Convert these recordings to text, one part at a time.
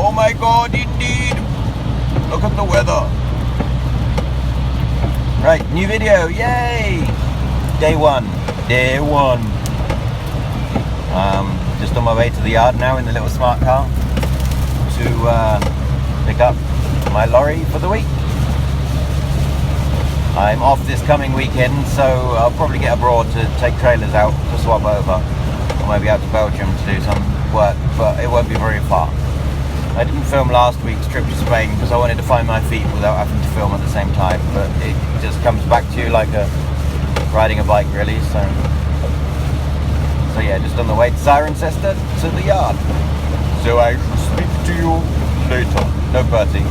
Oh my god, indeed. Look at the weather. Right, new video, yay! Day one. Just on my way to the yard now in the little smart car to pick up my lorry for the week. I'm off this coming weekend, so I'll probably get abroad to take trailers out to swap over, or maybe out to Belgium to do some work, but it won't be very far. I didn't film last week's trip to Spain because I wanted to find my feet without having to film at the same time, but it just comes back to you like riding a bike really, so yeah, just on the way to Cirencester to the yard. So I shall speak to you later. No Bertie.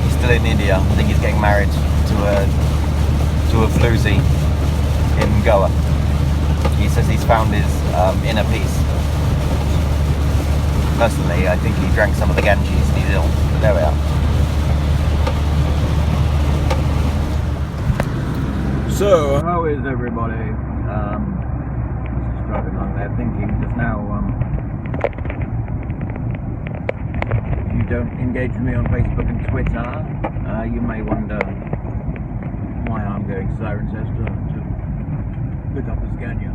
He's still in India. I think he's getting married to a floozy in Goa. He says he's found his inner peace. Personally, I think he drank some of the Ganges and he's ill, but there we are. So, how is everybody? Just driving along there thinking just now, if you don't engage with me on Facebook and Twitter, you may wonder why I'm going to Cirencester to pick up a Scania.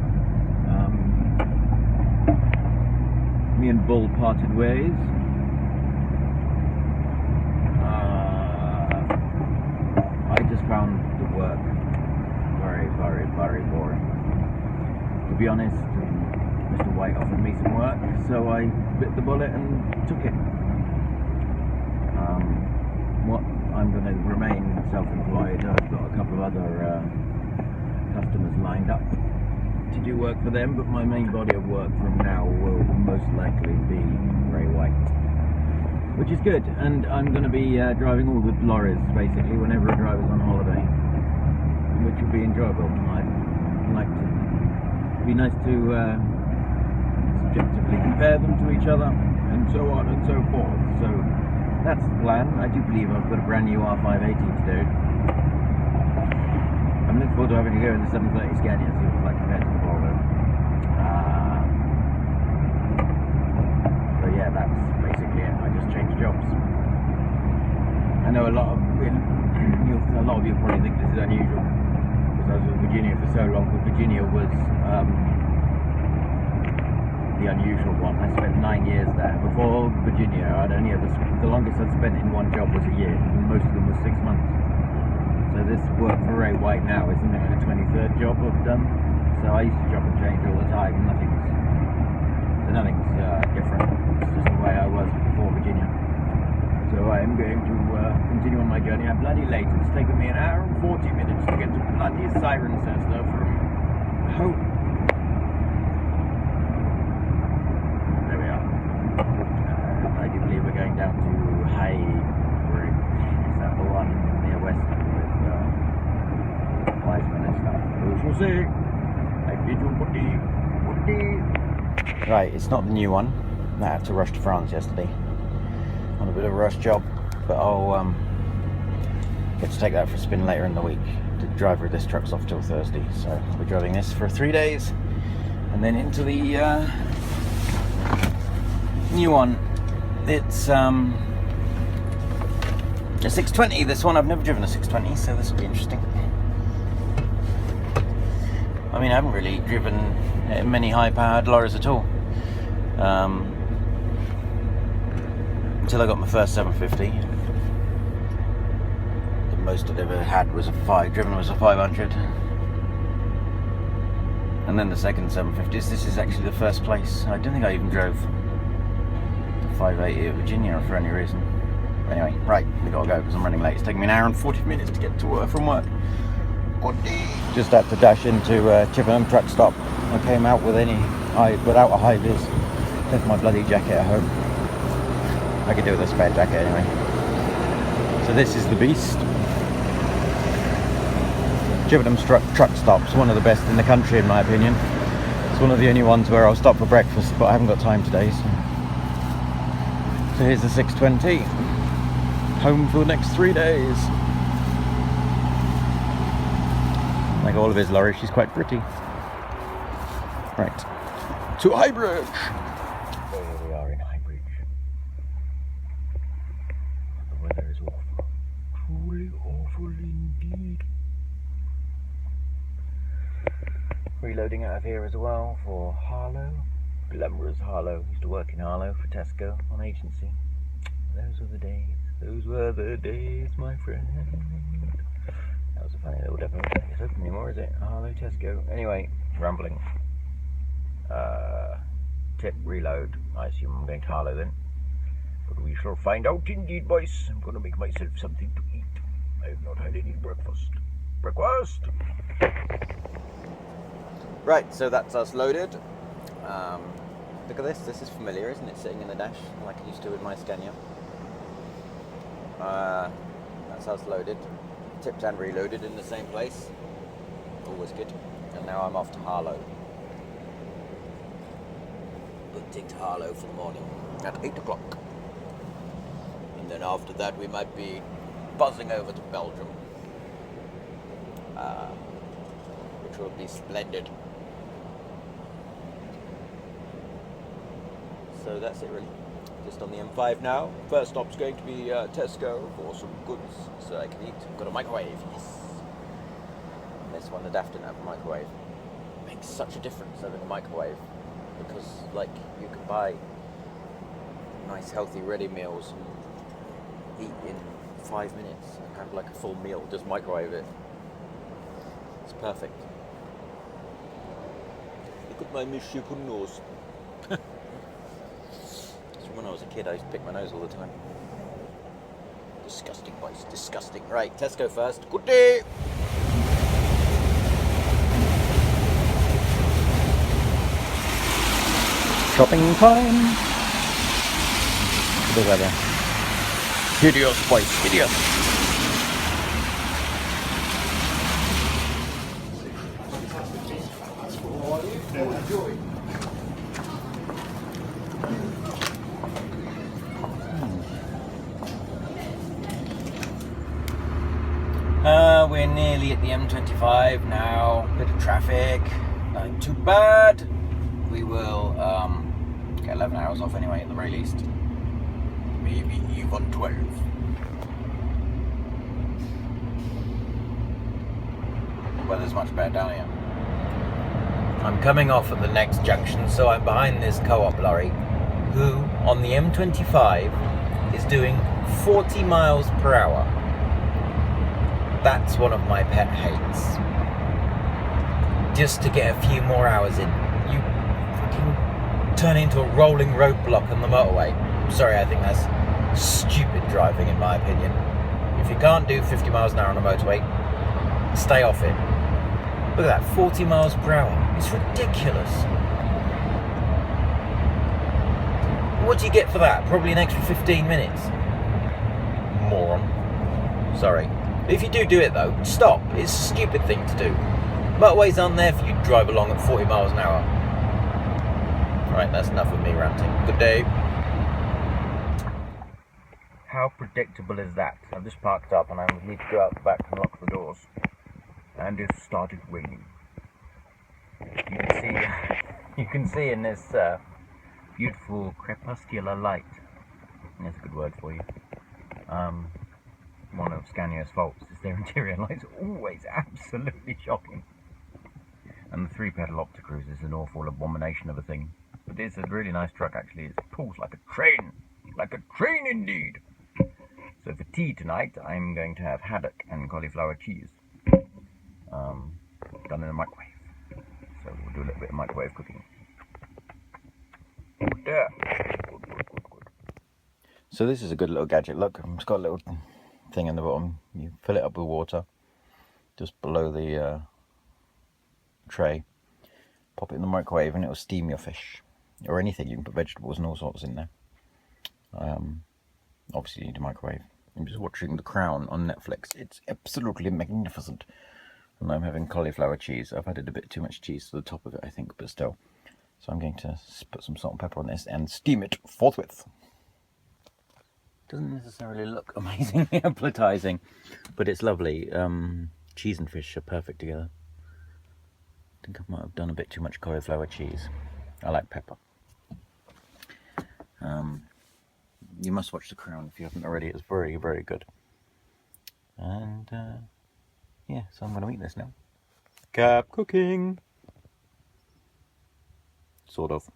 Me and Bull parted ways. I just found the work very, very, very boring. To be honest, Mr. White offered me some work, so I bit the bullet and took it. I'm going to remain self-employed. I've got a couple of other customers lined up to do work for them, but my main body of work from now will most likely be Ray White, which is good. And I'm going to be driving all the lorries basically whenever a driver's on holiday, which will be enjoyable. I'd like to be nice to subjectively compare them to each other and so on and so forth. So that's the plan. I do believe I've got a brand new R580 to do. I'm looking forward to having to go in the 730 Scania, see what it's like compared to the Volvo. So yeah, that's basically it. I just changed jobs. I know a lot of you probably think this is unusual because I was with Virginia for so long, but Virginia was the unusual one. I spent 9 years there. Before Virginia, the longest I'd spent in one job was a year, and most of them was 6 months. So this work for Ray White now is something like a 23rd job I've done. So I used to chop and change all the time, and nothing's different. It's just the way I was before Virginia. So I am going to continue on my journey. I'm bloody late. It's taken me an hour and 40 minutes to get to bloody Cirencester from home. There we are. I do believe we're going down to High Bridge. Is that the one near Western? We shall see. I bid you goodbye. Right, it's not the new one. I had to rush to France yesterday on a bit of a rush job, but I'll get to take that for a spin later in the week. The driver of this truck's off till Thursday, so I'll be driving this for 3 days and then into the new one. It's a 620, this one. I've never driven a 620, so this will be interesting. I mean, I haven't really driven many high-powered lorries at all until I got my first 750. The most I'd ever had was a 500, and then the second 750. This is actually the first place. I don't think I even drove the 580 at Virginia for any reason. But anyway, right, we gotta go because I'm running late. It's taking me an hour and 40 minutes to get to work from work. Just had to dash into Chippenham truck stop. I came out without a high vis. Left my bloody jacket at home. I could do with a spare jacket anyway. So this is the beast. Chippenham's truck stop's one of the best in the country in my opinion. It's one of the only ones where I'll stop for breakfast, but I haven't got time today. So here's the 620. Home for the next 3 days. Like all of his lorries, she's quite pretty. Right. To High Bridge. There we are in High Bridge. beautiful indeed. Reloading out of here as well for Harlow. Glamorous Harlow. Used to work in Harlow for Tesco on agency. Those were the days. Those were the days, my friend. That was a funny little demo. It's open anymore, is it? Harlow, Tesco. Anyway, rambling. Tip, reload. I assume I'm going to Harlow then. But we shall find out indeed, boys. I'm going to make myself something to eat. I have not had any breakfast. Breakfast! Right, so that's us loaded. Look at this. This is familiar, isn't it? Sitting in the dash, like I used to with my Scania. That's us loaded. Tipped and reloaded in the same place. Always good. And now I'm off to Harlow. Booked into Harlow for the morning at 8 o'clock. And then after that we might be buzzing over to Belgium. Which will be splendid. So that's it really. Just on the M5 now. First stop's going to be Tesco for some goods so I can eat. Got a microwave, yes. And this one, the DAF didn't have a microwave. Makes such a difference having a microwave because, like, you can buy nice, healthy, ready meals and eat in 5 minutes and have like a full meal. Just microwave it. It's perfect. Look at my misshapen nose. When I was a kid, I used to pick my nose all the time. Disgusting, boys. Disgusting. Right, Tesco first. Good day! Shopping time! The weather. Hideous, boys. Hideous. We're nearly at the M25 now. Bit of traffic, nothing too bad. We will get 11 hours off anyway at the very least. Maybe even 12. The weather's much better down here. I'm coming off at the next junction, so I'm behind this co-op lorry who, on the M25, is doing 40 miles per hour. That's one of my pet hates. Just to get a few more hours in, you fucking turn into a rolling roadblock on the motorway. Sorry, I think that's stupid driving in my opinion. If you can't do 50 miles an hour on a motorway, stay off it. Look at that, 40 miles per hour. It's ridiculous. What do you get for that? Probably an extra 15 minutes. Moron. Sorry. If you do it though, stop. It's a stupid thing to do. Motorways aren't there for you to drive along at 40 miles an hour. Right, that's enough of me ranting. Good day. How predictable is that? I've just parked up and I need to go out the back and lock the doors. And it started raining. You can see in this beautiful crepuscular light. That's a good word for you. One of Scania's faults is their interior lights are always absolutely shocking. And the 3-pedal Opticruise is an awful abomination of a thing. But it's a really nice truck actually. It pulls like a train. Like a train indeed. So for tea tonight I'm going to have haddock and cauliflower cheese. Done in the microwave. So we'll do a little bit of microwave cooking. Good. So this is a good little gadget. Look, it's got a little thing in the bottom. You fill it up with water just below the tray, pop it in the microwave and it will steam your fish or anything. You can put vegetables and all sorts in there. Obviously you need a microwave. I'm just watching The Crown on Netflix. It's absolutely magnificent. And I'm having cauliflower cheese. I've added a bit too much cheese to the top of it I think, but still. So I'm going to put some salt and pepper on this and steam it forthwith. Doesn't necessarily look amazingly appetizing, but it's lovely. Cheese and fish are perfect together. I think I might have done a bit too much cauliflower cheese. I like pepper. You must watch The Crown if you haven't already. It's very, very good. And yeah, so I'm going to eat this now. Cap cooking. Sort of.